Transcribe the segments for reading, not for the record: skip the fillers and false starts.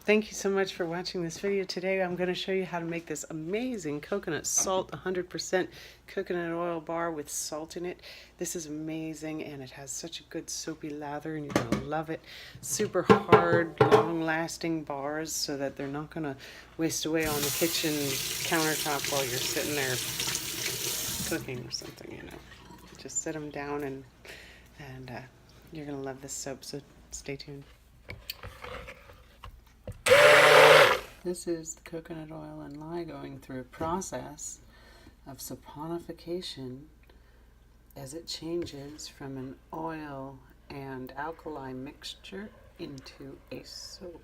Thank you so much for watching this video today. I'm going to show you how to make this amazing coconut salt 100% coconut oil bar with salt in it. This is amazing and it has such a good soapy lather and you're going to love it. Super hard, long-lasting bars so that they're not going to waste away on the kitchen countertop while you're sitting there cooking or something, you know. Just set them down and you're going to love this soap, so stay tuned. This is the coconut oil and lye going through a process of saponification as it changes from an oil and alkali mixture into a soap.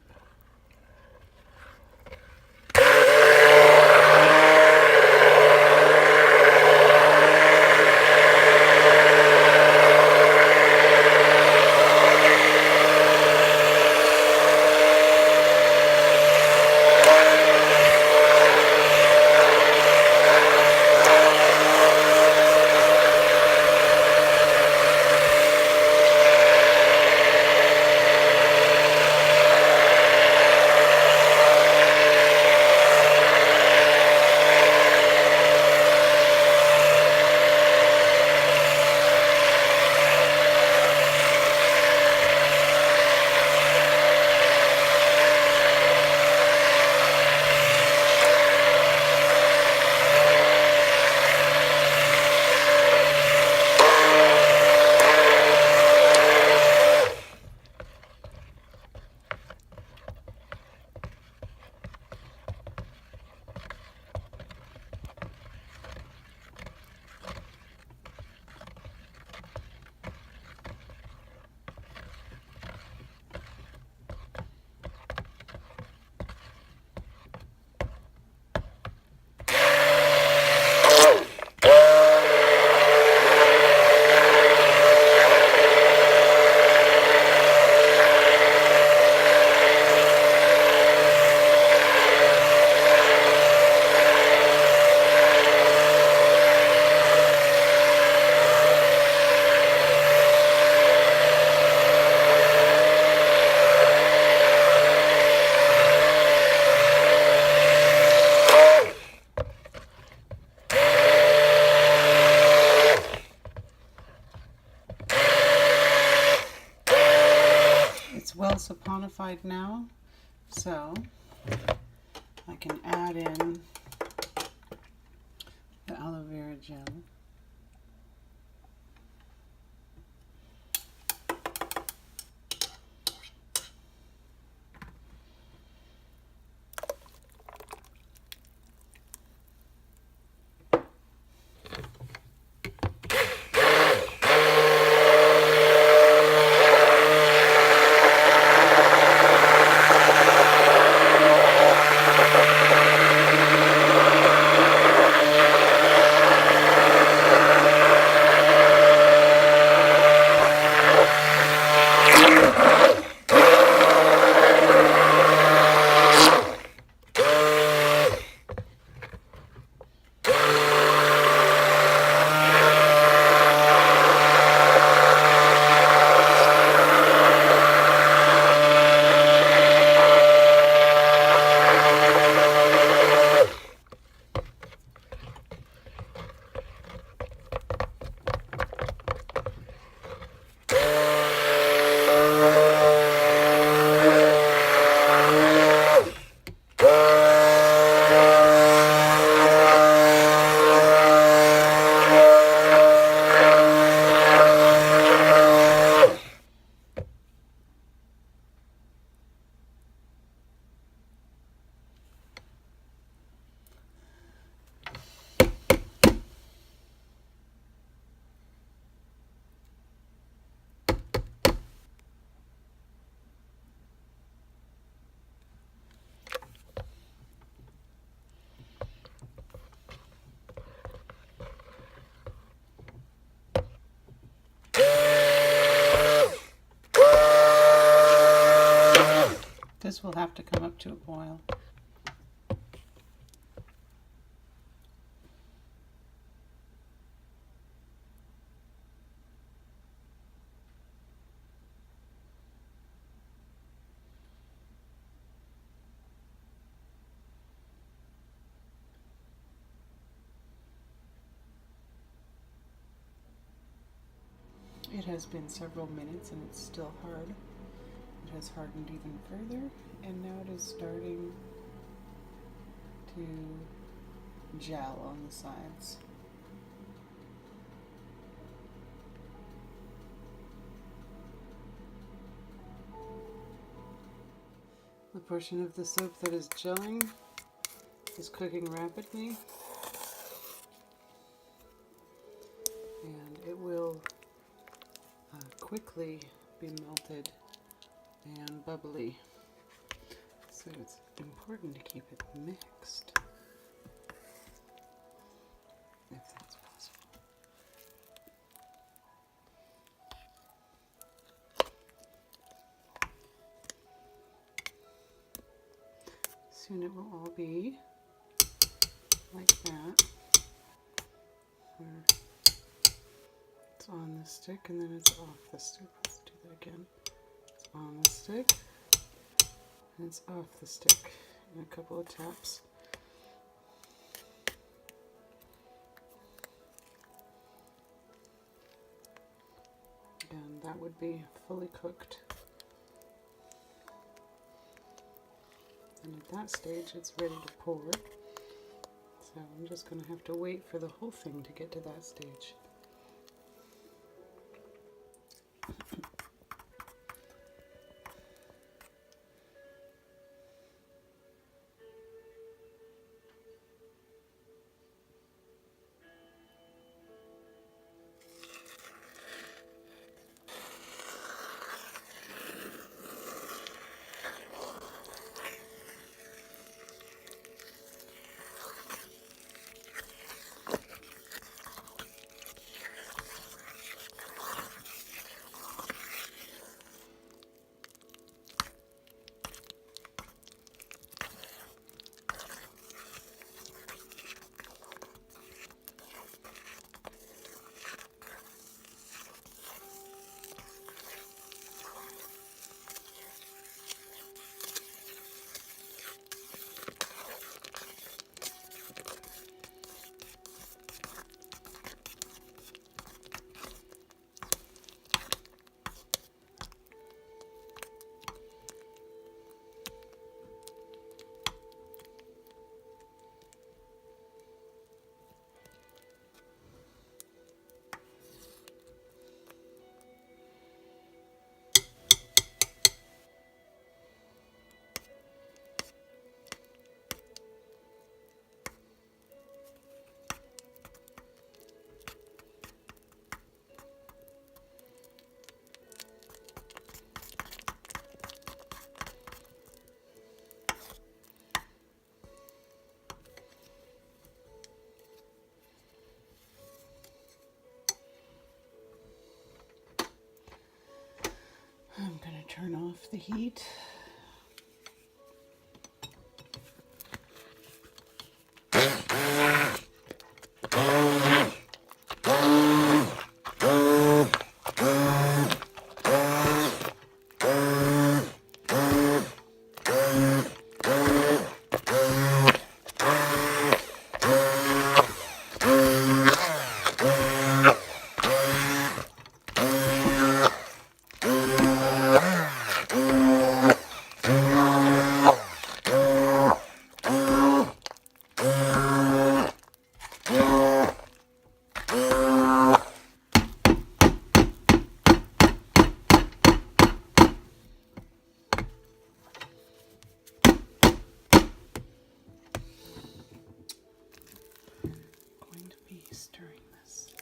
It's well saponified now, so I can add in the aloe vera gel. This will have to come up to a boil. It has been several minutes and it's still hard. It has hardened even further, and now it is starting to gel on the sides. The portion of the soap that is gelling is cooking rapidly, and it will quickly be melted and bubbly. So it's important to keep it mixed, if that's possible. Soon it will all be like that, where it's on the stick and then it's off the stick. Let's do that again. It's on the stick and it's off the stick in a couple of taps. And that would be fully cooked. And at that stage it's ready to pour. So I'm just going to have to wait for the whole thing to get to that stage. I'm going to turn off the heat. Stirring this.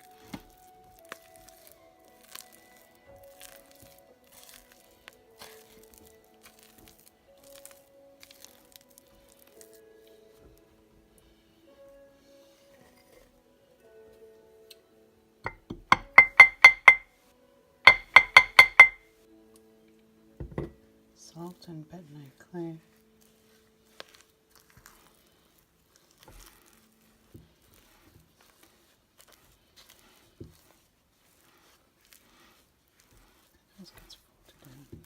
Salt and bentonite clay. This gets folded in.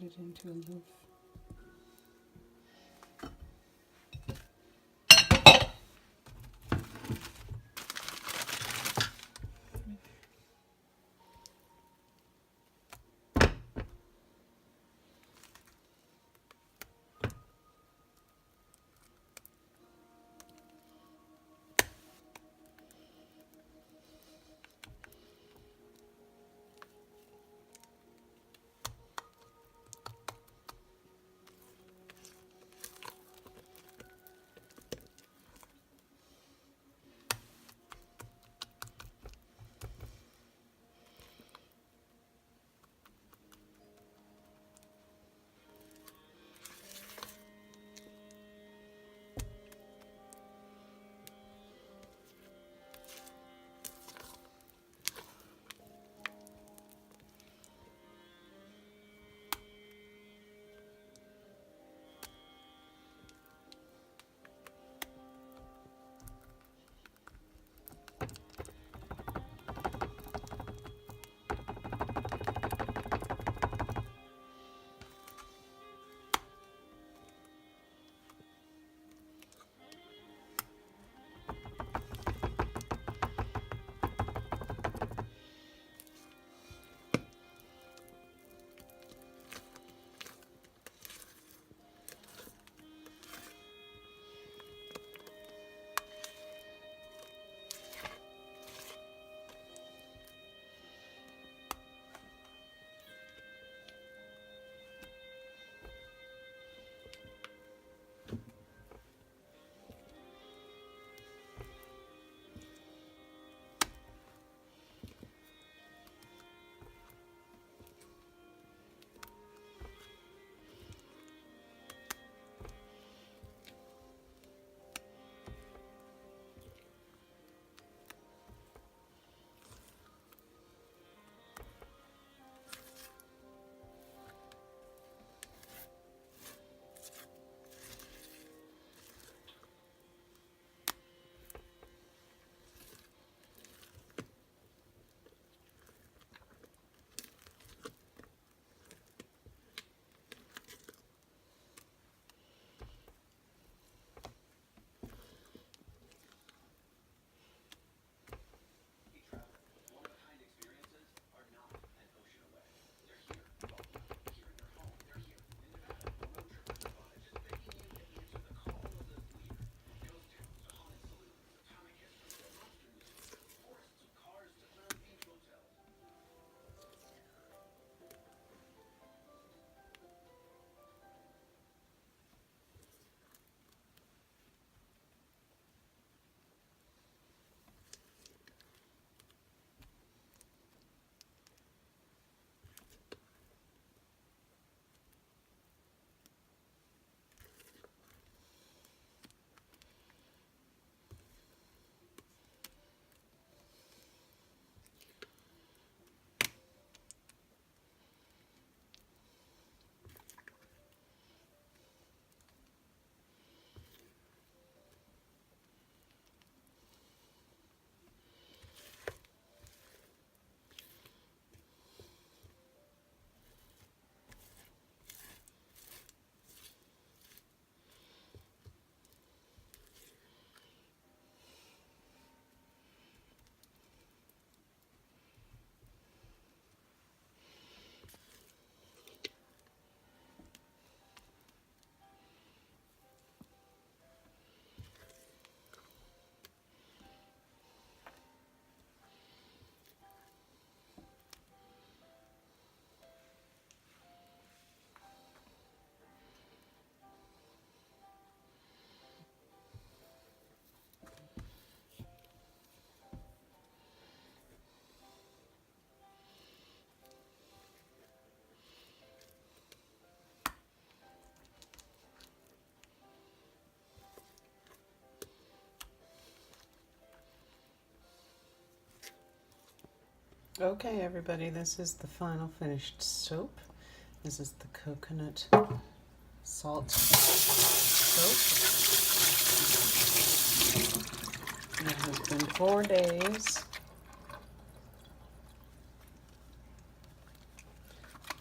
it into a loaf. Okay, everybody, this is the final finished soap. This is the coconut salt soap. It has been 4 days.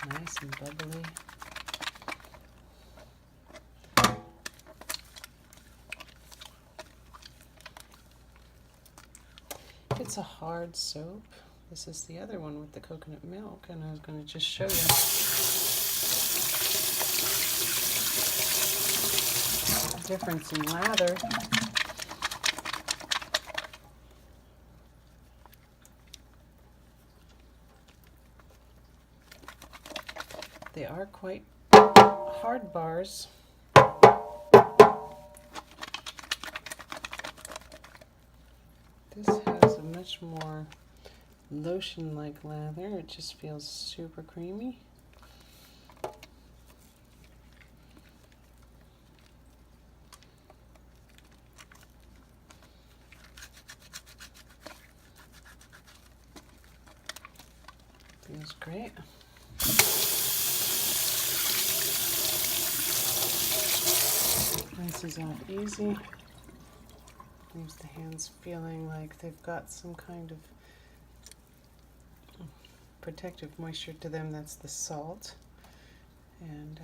Nice and bubbly. it's a hard soap. This is the other one with the coconut milk, and I was going to just show you the difference in lather. They are quite hard bars. This has a much more lotion-like lather. It just feels super creamy. Feels great. Rinses off easy. Leaves the hands feeling like they've got some kind of protective moisture to them. That's the salt. And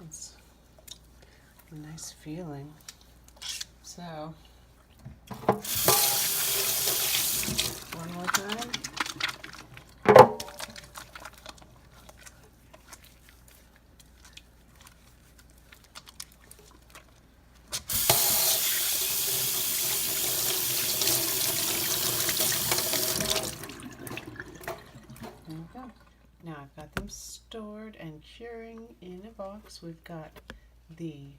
it's a nice feeling. So, one more time. There we go. Now I've got them stored and curing in a box. We've got the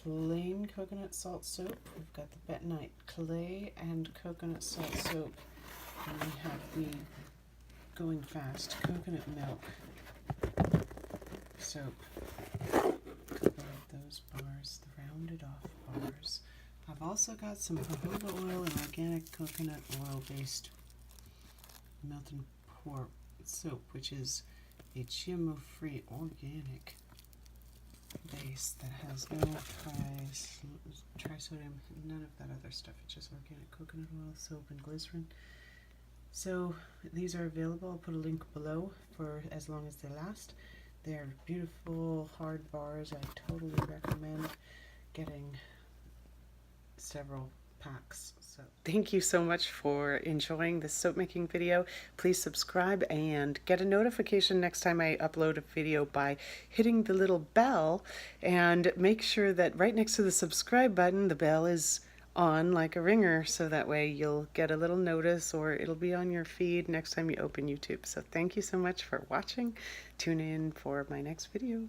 plain coconut salt soap. We've got the bentonite clay and coconut salt soap. And we have the going fast coconut milk soap. A couple of those bars, the rounded off bars. I've also got some jojoba oil and organic coconut oil based melt and pour soap, which is a GMO-free organic base that has no trisodium, none of that other stuff. It's just organic coconut oil, soap, and glycerin. So these are available. I'll put a link below for as long as they last. They're beautiful hard bars. I totally recommend getting several packs. So thank you so much for enjoying this soap making video. Please subscribe and get a notification next time I upload a video by hitting the little bell, and make sure that right next to the subscribe button the bell is on like a ringer, so that way you'll get a little notice or it'll be on your feed next time you open YouTube. So thank you so much for watching. Tune in for my next video.